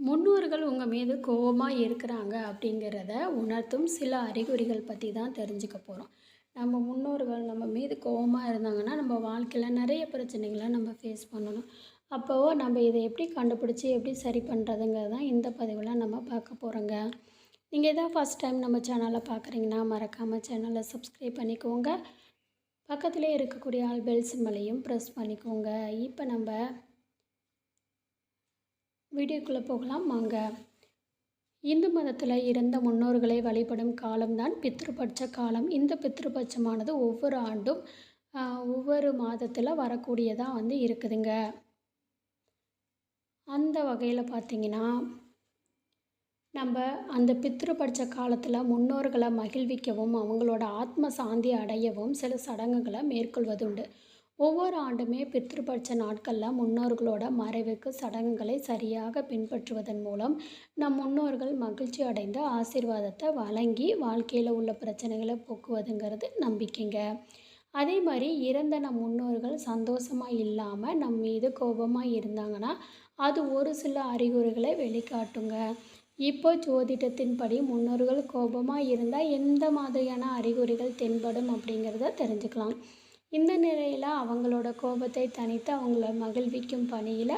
முன்னோர்கள் உங்கள் மீது கோபமாக இருக்கிறாங்க அப்படிங்கிறத உணர்த்தும் சில அறிகுறிகள் பற்றி தான் தெரிஞ்சுக்க போகிறோம். நம்ம முன்னோர்கள் நம்ம மீது கோபமாக இருந்தாங்கன்னா நம்ம வாழ்க்கையில் நிறைய பிரச்சனைகளை நம்ம ஃபேஸ் பண்ணணும். அப்போது நம்ம இதை எப்படி கண்டுபிடிச்சி எப்படி சரி பண்ணுறதுங்கிறது தான் இந்த பதிவில் நம்ம பார்க்க போகிறோங்க. நீங்கள் எதாவது ஃபஸ்ட் டைம் நம்ம சேனலை பார்க்குறீங்கன்னா மறக்காமல் சேனலை சப்ஸ்கிரைப் பண்ணிக்கோங்க. பக்கத்திலே இருக்கக்கூடிய ஆல் பெல் சிம்பலையும் ப்ரெஸ் பண்ணிக்கோங்க. இப்போ நம்ம வீடியோக்குள்ளே போகலாம் வாங்க. இந்து மதத்தில் இறந்த முன்னோர்களை வழிபடும் காலம்தான் பித்ருபட்ச காலம். இந்த பித்ருபட்சமானது ஒவ்வொரு ஆண்டும் ஒவ்வொரு மாதத்தில் வரக்கூடியதாக இருக்குதுங்க. அந்த வகையில் பார்த்திங்கன்னா நம்ம அந்த பித்ருபட்ச காலத்தில் முன்னோர்களை மகிழ்விக்கவும் அவங்களோட ஆத்ம சாந்தி அடையவும் சில சடங்குகளை மேற்கொள்வதுண்டு. ஒவ்வொரு ஆண்டுமே பித்ருபட்ச நாட்களில் முன்னோர்களோட மறைவுக்கு சடங்குகளை சரியாக பின்பற்றுவதன் மூலம் நம் முன்னோர்கள் மகிழ்ச்சி அடைந்த ஆசீர்வாதத்தை வழங்கி வாழ்க்கையில் உள்ள பிரச்சனைகளை போக்குவதுங்கிறது நம்பிக்கைங்க. அதே மாதிரி இறந்த நம் முன்னோர்கள் சந்தோஷமாக இல்லாமல் நம் மீது கோபமாக இருந்தாங்கன்னா அது ஒரு சில அறிகுறிகளை வெளிக்காட்டுங்க. இப்போ ஜோதிடத்தின்படி முன்னோர்கள் கோபமாக இருந்தால் எந்த மாதிரியான அறிகுறிகள் தென்படும் அப்படிங்கிறத தெரிஞ்சுக்கலாம். இந்த நிலையில் அவங்களோட கோபத்தை தணித்து அவங்கள மகிழ்விக்கும் பணியில்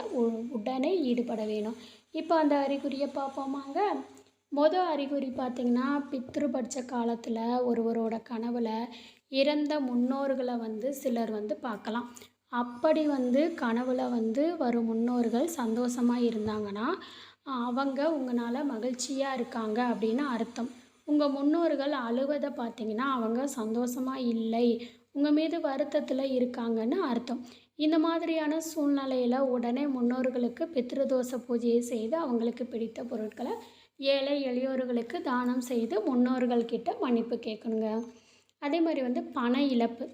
உடனே ஈடுபட வேணும். இப்போ அந்த அறிகுறியை பார்ப்போமாங்க. மொதல் அறிகுறி பார்த்திங்கன்னா பித்ருபட்ச காலத்தில் ஒருவரோட கனவில் இறந்த முன்னோர்களை சிலர் பார்க்கலாம். அப்படி கனவில் வரும் முன்னோர்கள் சந்தோஷமாக இருந்தாங்கன்னா அவங்க உங்களால் மகிழ்ச்சியாக இருக்காங்க அப்படின்னு அர்த்தம். உங்கள் முன்னோர்கள் அழுவதை பார்த்திங்கன்னா அவங்க சந்தோஷமாக இல்லை, உங்கள் மீது வருத்தத்தில் இருக்காங்கன்னு அர்த்தம். இந்த மாதிரியான சூழ்நிலையில் உடனே முன்னோர்களுக்கு பித்ருதோஷ பூஜையை செய்து அவங்களுக்கு பிடித்த பொருட்களை ஏழை எளியோர்களுக்கு தானம் செய்து முன்னோர்கள்கிட்ட மன்னிப்பு கேட்கணுங்க. அதே மாதிரி பண இழப்பு.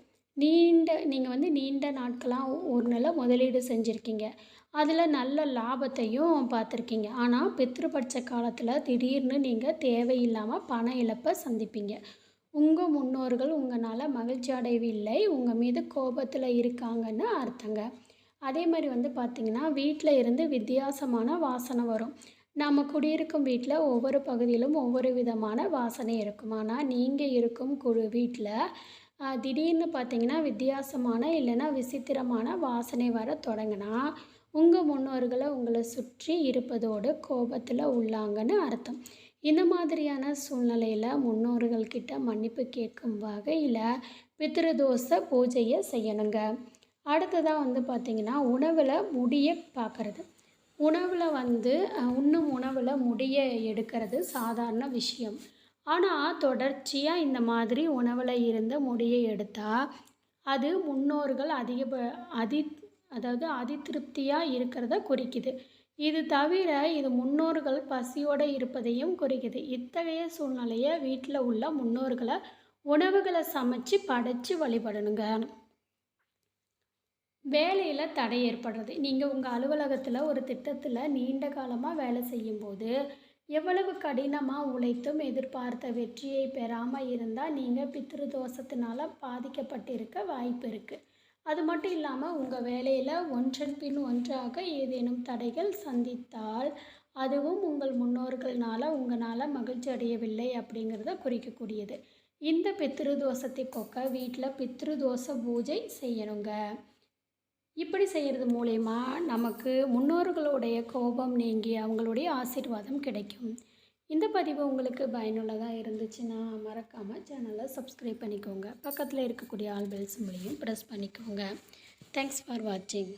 நீங்கள் நீண்ட நாட்களாக ஒரு நிலை முதலீடு செஞ்சுருக்கீங்க, அதில் நல்ல லாபத்தையும் பார்த்துருக்கீங்க. ஆனால் பித்ருபட்ச காலத்தில் திடீர்னு நீங்கள் தேவையில்லாமல் பண இழப்பை சந்திப்பீங்க. உங்கள் முன்னோர்கள் உங்களால் மகிழ்ச்சி அடையவில்லை, உங்கள் மீது கோபத்தில் இருக்காங்கன்னு அர்த்தங்க. அதே மாதிரி பார்த்திங்கன்னா வீட்டில் இருந்து வித்தியாசமான வாசனை வரும். நம்ம குடியிருக்கும் வீட்டில் ஒவ்வொரு பகுதியிலும் ஒவ்வொரு விதமான வாசனை இருக்கும். ஆனால் நீங்கள் இருக்கும் வீட்டில் திடீர்னு பார்த்திங்கன்னா வித்தியாசமான இல்லைன்னா விசித்திரமான வாசனை வர தொடங்கினா உங்கள் முன்னோர்களை உங்களை சுற்றி இருப்பதோடு கோபத்தில் உள்ளாங்கன்னு அர்த்தம். இந்த மாதிரியான சூழ்நிலையில் முன்னோர்கள்கிட்ட மன்னிப்பு கேட்கும் வகையில் பித்ருதோஷ பூஜையை செய்யணுங்க. அடுத்ததாக பார்த்திங்கன்னா உணவில் முடியை பார்க்குறது. உணவில் உண்ணும் உணவில் முடியை எடுக்கிறது சாதாரண விஷயம். ஆனால் தொடர்ச்சியாக இந்த மாதிரி உணவில் இருந்த முடியை எடுத்தால் அது முன்னோர்கள் அதிருப்தியாக இருக்கிறத குறிக்குது. இது தவிர இது முன்னோர்கள் பசியோடு இருப்பதையும் குறிக்குது. இத்தகைய சூழ்நிலையை வீட்டில் உள்ள முன்னோர்களை உணவுகளை சமைச்சு படைச்சு வழிபடணுங்க. வேலையில் தடை ஏற்படுறது. நீங்கள் உங்கள் அலுவலகத்தில் ஒரு திட்டத்தில் நீண்ட காலமாக வேலை செய்யும்போது எவ்வளவு கடினமாக உழைத்தும் எதிர்பார்த்த வெற்றியை பெறாமல் இருந்தால் நீங்கள் பித்ருதோஷத்தினால் பாதிக்கப்பட்டிருக்க வாய்ப்பு இருக்குது. அது மட்டும் இல்லாமல் உங்கள் வேலையில் ஒன்றன் பின் ஒன்றாக ஏதேனும் தடைகள் சந்தித்தால் அதுவும் உங்கள் முன்னோர்களால் உங்களால் மகிழ்ச்சி அடையவில்லை அப்படிங்கிறத குறிக்கக்கூடியது. இந்த பித்ருதோஷத்தை போக்க வீட்டில் பித்ருதோஷ பூஜை செய்யணுங்க. இப்படி செய்கிறது மூலயமா நமக்கு முன்னோர்களுடைய கோபம் நீங்கி அவங்களுடைய ஆசீர்வாதம் கிடைக்கும். இந்த பதிவு உங்களுக்கு பயனுள்ளதாக இருந்துச்சுன்னா மறக்காமல் சேனலை சப்ஸ்கிரைப் பண்ணிக்கோங்க. பக்கத்தில் இருக்கக்கூடிய ஆல் பெல் சிம்பலையும் ப்ரெஸ் பண்ணிக்கோங்க. தேங்க்ஸ் ஃபார் வாட்சிங்.